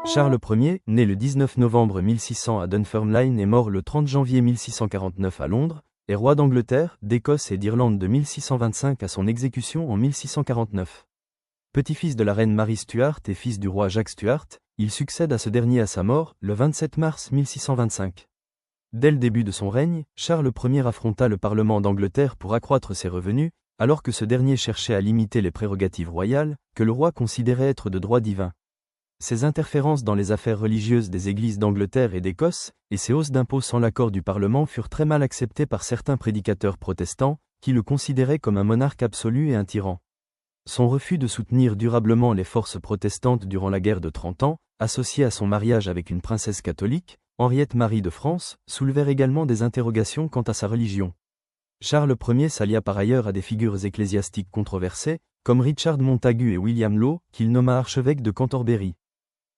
Charles Ier, né le 19 novembre 1600 à Dunfermline et mort le 30 janvier 1649 à Londres, est roi d'Angleterre, d'Écosse et d'Irlande de 1625 à son exécution en 1649. Petit-fils de la reine Marie Stuart et fils du roi Jacques Stuart, il succède à ce dernier à sa mort, le 27 mars 1625. Dès le début de son règne, Charles Ier affronta le Parlement d'Angleterre pour accroître ses revenus, alors que ce dernier cherchait à limiter les prérogatives royales, que le roi considérait être de droit divin. Ses interférences dans les affaires religieuses des églises d'Angleterre et d'Écosse, et ses hausses d'impôts sans l'accord du Parlement furent très mal acceptées par certains prédicateurs protestants, qui le considéraient comme un monarque absolu et un tyran. Son refus de soutenir durablement les forces protestantes durant la guerre de 30 ans, associé à son mariage avec une princesse catholique, Henriette Marie de France, soulevèrent également des interrogations quant à sa religion. Charles Ier s'allia par ailleurs à des figures ecclésiastiques controversées, comme Richard Montagu et William Law, qu'il nomma archevêque de Cantorbéry.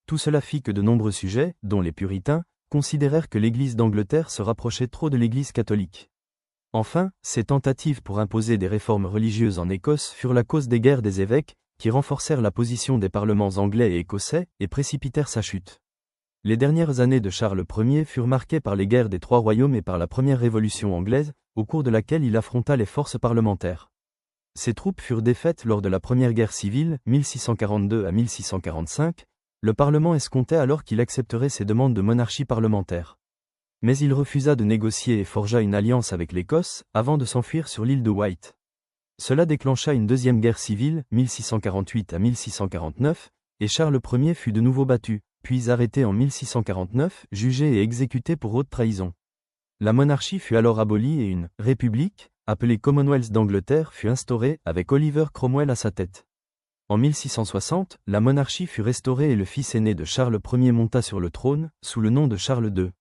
Tout cela fit que de nombreux sujets, dont les puritains, considérèrent que l'Église d'Angleterre se rapprochait trop de l'Église catholique. Enfin, ces tentatives pour imposer des réformes religieuses en Écosse furent la cause des guerres des évêques, qui renforcèrent la position des parlements anglais et écossais, et précipitèrent sa chute. Les dernières années de Charles Ier furent marquées par les guerres des Trois Royaumes et par la première Révolution anglaise, au cours de laquelle il affronta les forces parlementaires. Ses troupes furent défaites lors de la Première Guerre civile, 1642 à 1645, le Parlement escomptait alors qu'il accepterait ses demandes de monarchie parlementaire. Mais il refusa de négocier et forgea une alliance avec l'Écosse, avant de s'enfuir sur l'île de Wight. Cela déclencha une deuxième guerre civile, 1648 à 1649, et Charles Ier fut de nouveau battu, puis arrêté en 1649, jugé et exécuté pour haute trahison. La monarchie fut alors abolie et une « république », appelée Commonwealth d'Angleterre, fut instaurée, avec Oliver Cromwell à sa tête. En 1660, la monarchie fut restaurée et le fils aîné de Charles Ier monta sur le trône, sous le nom de Charles II.